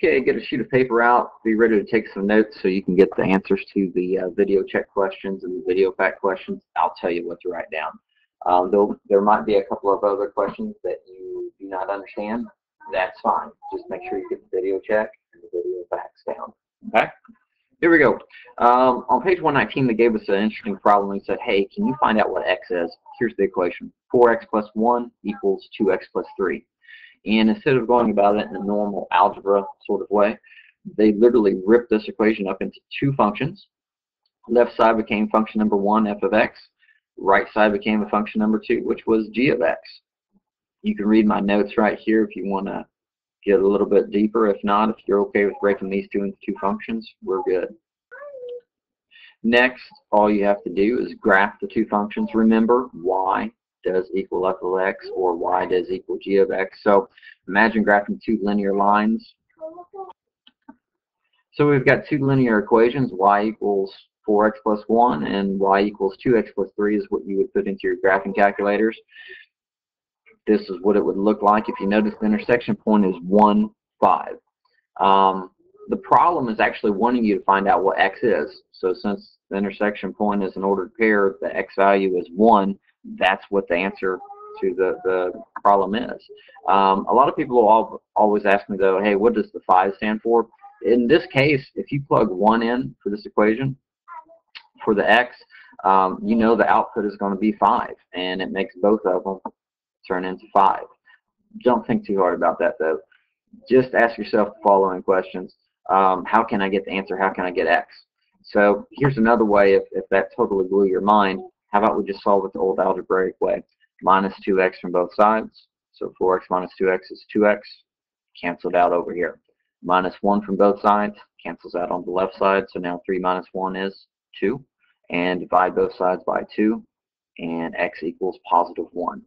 Okay, get a sheet of paper out. Be ready to take some notes so you can get the answers to the video check questions and the video fact questions. I'll tell you what to write down. Though there might be a couple of other questions that you do not understand, that's fine. Just make sure you get the video check and the video facts down. Okay? Here we go. On page 119, they gave us an interesting problem. They said, hey, can you find out what x is? Here's the equation. 4x plus 1 equals 2x plus 3. And instead of going about it in a normal algebra sort of way, they literally ripped this equation up into two functions. Left side became function number 1, f of x. Right side became a function number 2, which was g of x. You can read my notes right here if you want to get a little bit deeper. If not, if you're okay with breaking these two into two functions, we're good. Next, all you have to do is graph the two functions. Remember, y does equal f of x, or y does equal g of x. So imagine graphing two linear lines. So we've got two linear equations. Y equals 4x plus 1 and y equals 2x plus 3 is what you would put into your graphing calculators. This is what it would look like. If you notice, the intersection point is 1, 5. The problem is actually wanting you to find out what x is. So since the intersection point is an ordered pair, the x value is 1. That's what the answer to the problem is. A lot of people will always ask me, though, hey, what does the 5 stand for? In this case, if you plug 1 in for this equation, for the x, you know the output is going to be 5, and it makes both of them turn into 5. Don't think too hard about that, though. Just ask yourself the following questions. How can I get the answer? How can I get x? So here's another way, if that totally blew your mind. How about we just solve it the old algebraic way? Minus 2x from both sides. So 4x minus 2x is 2x. Canceled out over here. Minus 1 from both sides. Cancels out on the left side. So now 3 minus 1 is 2. And divide both sides by 2. And x equals positive 1.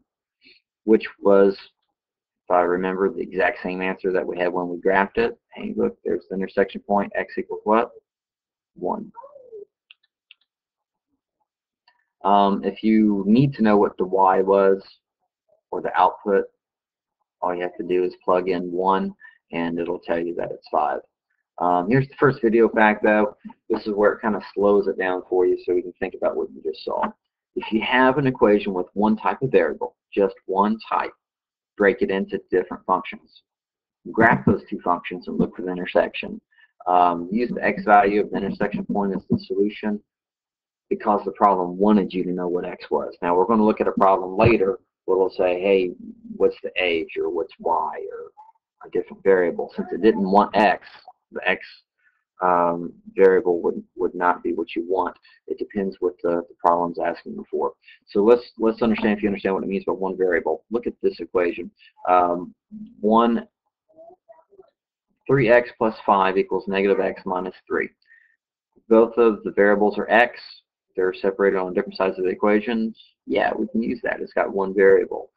Which was, if I remember, the exact same answer that we had when we graphed it. Hey, look, there's the intersection point. X equals what? 1. If you need to know what the y was, or the output, all you have to do is plug in 1, and it'll tell you that it's 5. Here's the first video fact, though. This is where it kind of slows it down for you so you can think about what you just saw. If you have an equation with one type of variable, just one type, break it into different functions. Graph those two functions and look for the intersection. Use the x value of the intersection point as the solution because the problem wanted you to know what x was. Now we're going to look at a problem later where we'll say, hey, what's the age, or what's y, or a different variable. Since it didn't want x, the x variable would not be what you want. It depends what the problem's asking you for. So let's understand, if you understand what it means by one variable. Look at this equation. 3x plus 5 equals negative x minus 3. Both of the variables are x. They're separated on different sides of the equation. Yeah, we can use that. It's got one variable.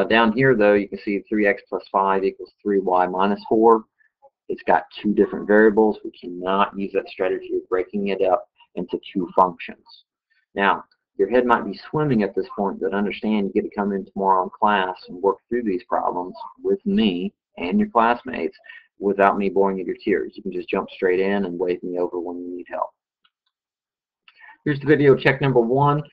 Down here, though, you can see 3x plus 5 equals 3y minus 4. It's got two different variables. We cannot use that strategy of breaking it up into two functions. Now, your head might be swimming at this point, but understand you get to come in tomorrow in class and work through these problems with me and your classmates without me boring you to tears. You can just jump straight in and wave me over when you need help. Here's the video check number 1.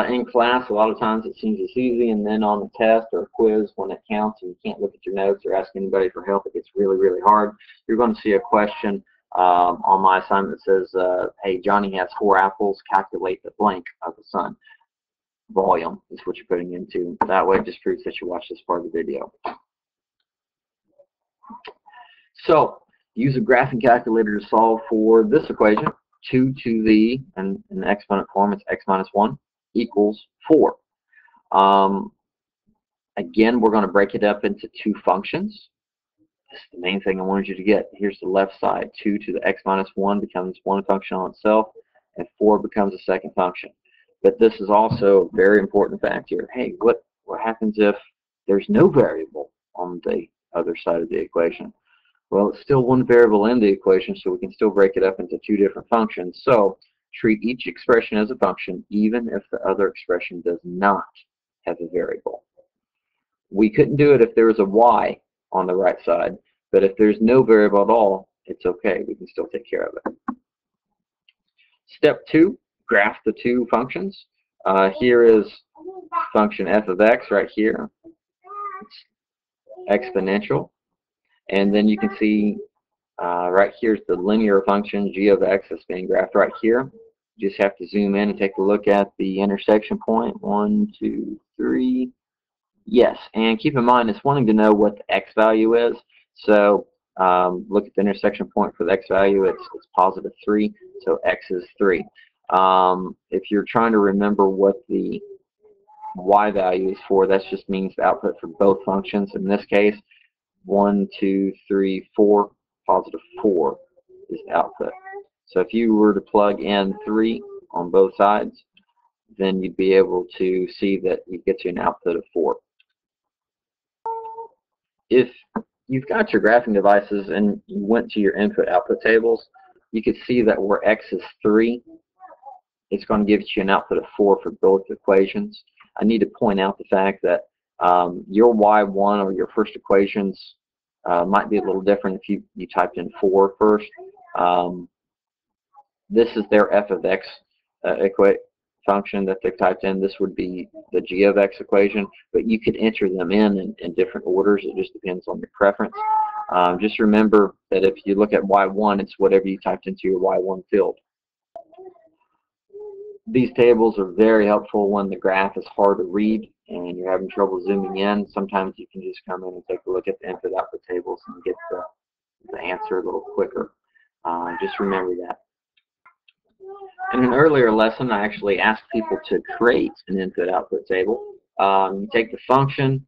In class, a lot of times it seems it's easy, and then on the test or quiz, when it counts and you can't look at your notes or ask anybody for help, it gets really, really hard. You're going to see a question on my assignment that says, hey, Johnny has 4 apples, calculate the blank of the sun. Volume is what you're putting into. That way it just proves that you watched this part of the video. So, use a graphing calculator to solve for this equation. 2 to the, and in the exponent form, it's x minus 1 equals 4. Again, we're going to break it up into two functions. That's the main thing I wanted you to get. Here's the left side. 2 to the x minus 1 becomes one function on itself, and 4 becomes a second function. But this is also a very important fact here. Hey, what happens if there's no variable on the other side of the equation? Well, it's still one variable in the equation, so we can still break it up into two different functions. So treat each expression as a function, even if the other expression does not have a variable. We couldn't do it if there was a y on the right side, but if there's no variable at all, it's okay. We can still take care of it. Step 2, graph the two functions. Here is function f of x right here. It's exponential. And then you can see right here's the linear function g of x that's being graphed right here. You just have to zoom in and take a look at the intersection point. 1, 2, 3. Yes, and keep in mind it's wanting to know what the x value is. So look at the intersection point for the x value. It's positive 3, so x is 3. If you're trying to remember what the y value is for, that just means the output for both functions. In this case, 1, 2, 3, 4, positive 4 is the output. So if you were to plug in 3 on both sides, then you'd be able to see that you get you an output of 4. If you've got your graphing devices and you went to your input-output tables, you can see that where x is 3, it's going to give you an output of 4 for both equations. I need to point out the fact that your y1 or your first equations might be a little different if you typed in 4 first. This is their f of x function that they've typed in. This would be the g of x equation, but you could enter them in different orders. It just depends on your preference. Just remember that if you look at y1, it's whatever you typed into your y1 field. These tables are very helpful when the graph is hard to read and you're having trouble zooming in. Sometimes you can just come in and take a look at the input-output tables and get the answer a little quicker. Just remember that. In an earlier lesson, I actually asked people to create an input-output table. You take the function,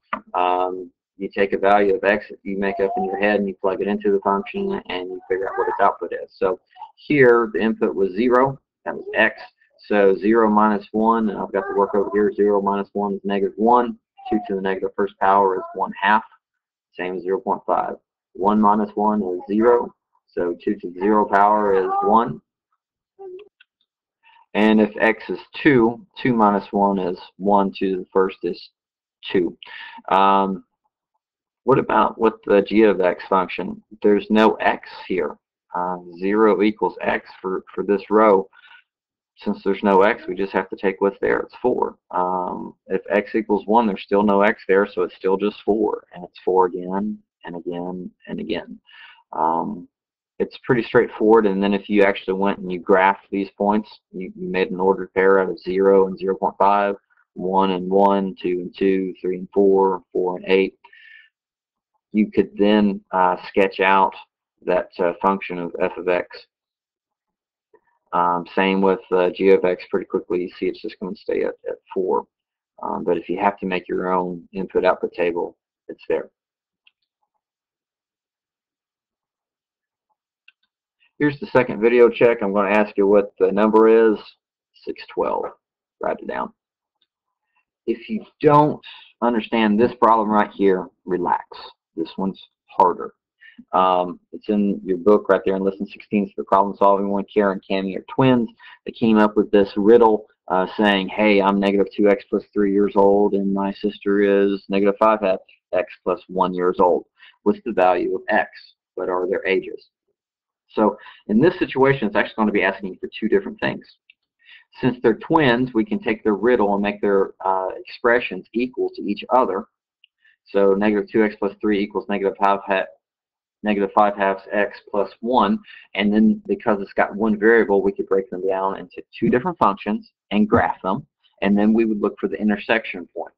you take a value of x that you make up in your head and you plug it into the function and you figure out what its output is. So here the input was 0, that was x. So 0 minus 1, and I've got the work over here, 0 minus 1 is negative 1. 2 to the negative first power is 1/2, same as 0.5. 1 minus 1 is 0, so 2 to the 0 power is 1. And if x is 2, 2 minus 1 is 1, 2 to the first is 2. What about with the g of x function? There's no x here. 0 equals x for this row. Since there's no x, we just have to take what's there. It's 4. If x equals 1, there's still no x there, so it's still just 4. And it's 4 again, and again, and again. It's pretty straightforward, and then if you actually went and you graphed these points, you made an ordered pair out of 0 and 0.5, 1 and 1, 2 and 2, 3 and 4, 4 and 8. You could then sketch out that function of f of x. Same with g of x. Pretty quickly, you see it's just going to stay at 4. But if you have to make your own input-output table, it's there. Here's the second video check. I'm going to ask you what the number is. 612. Write it down. If you don't understand this problem right here, relax. This one's harder. It's in your book right there in lesson 16. It's the problem solving one. Karen and Cammie are twins. They came up with this riddle saying, hey, I'm negative 2x plus 3 years old, and my sister is negative 5x plus 1 years old. What's the value of x? What are their ages? So in this situation, it's actually going to be asking for two different things. Since they're twins, we can take their riddle and make their expressions equal to each other. So negative 2x plus 3 equals negative 5/2 x plus 1. And then because it's got one variable, we could break them down into two different functions and graph them. And then we would look for the intersection point.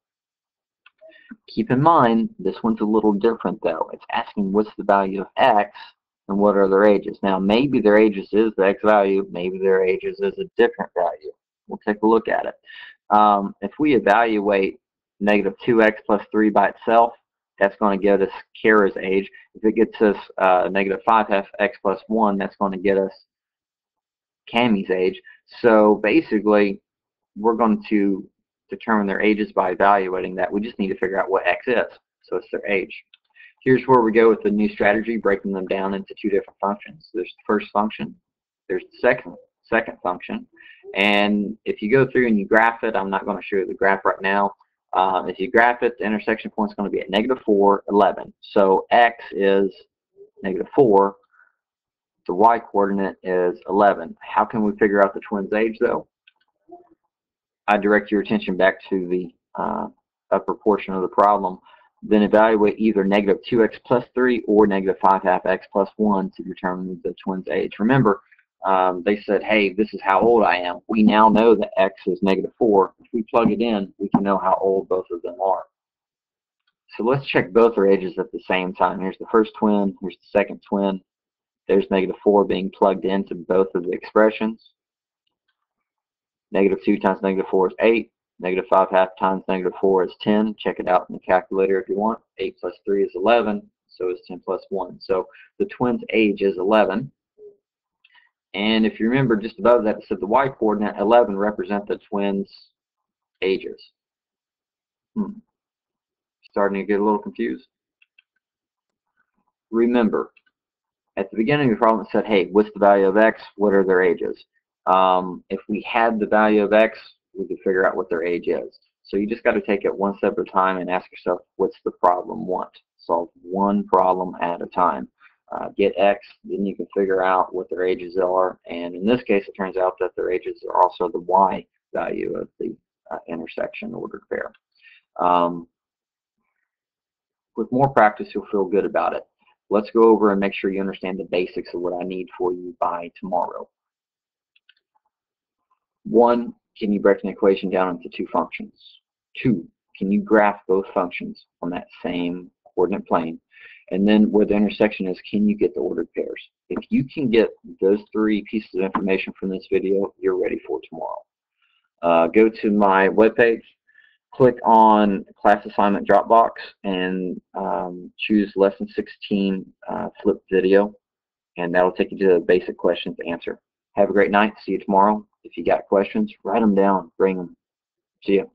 Keep in mind, this one's a little different, though. It's asking what's the value of x and what are their ages. Now, maybe their ages is the x value. Maybe their ages is a different value. We'll take a look at it. If we evaluate negative 2x plus 3 by itself, that's going to get us Kara's age. If it gets us negative 5/2 x plus 1, that's going to get us Cammie's age. So basically, we're going to determine their ages by evaluating that. We just need to figure out what x is. So it's their age. Here's where we go with the new strategy, breaking them down into two different functions. There's the first function. There's the second function. And if you go through and you graph it, I'm not going to show you the graph right now. If you graph it, the intersection point is going to be at negative 4, 11. So x is negative 4, The y coordinate is 11. How can we figure out the twins' age, though? I direct your attention back to the upper portion of the problem. Then evaluate either negative 2x plus 3 or negative 5/2x plus 1 to determine the twins' age. Remember, they said, hey, this is how old I am. We now know that x is negative 4. If we plug it in, we can know how old both of them are. So let's check both their ages at the same time. Here's the first twin. Here's the second twin. There's negative 4 being plugged into both of the expressions. Negative 2 times negative 4 is 8. Negative 5/2 times negative 4 is 10. Check it out in the calculator if you want. 8 plus 3 is 11. So is 10 plus 1. So the twins' age is 11. And if you remember, just above that, it said the y coordinate 11 represent the twins' ages. Starting to get a little confused? Remember, at the beginning of the problem, it said, hey, what's the value of x? What are their ages? If we had the value of x, we could figure out what their age is. So you just got to take it one step at a time and ask yourself, what's the problem want? Solve one problem at a time. Get x, then you can figure out what their ages are. And in this case, it turns out that their ages are also the y value of the intersection ordered pair. With more practice, you'll feel good about it. Let's go over and make sure you understand the basics of what I need for you by tomorrow. 1, can you break an equation down into 2 functions? 2, can you graph both functions on that same coordinate plane? And then where the intersection is, can you get the ordered pairs? If you can get those 3 pieces of information from this video, you're ready for tomorrow. Go to my webpage, click on class assignment Dropbox, and choose lesson 16 flip video, and that'll take you to the basic questions to answer. Have a great night. See you tomorrow. If you got questions, write them down. Bring them. See ya.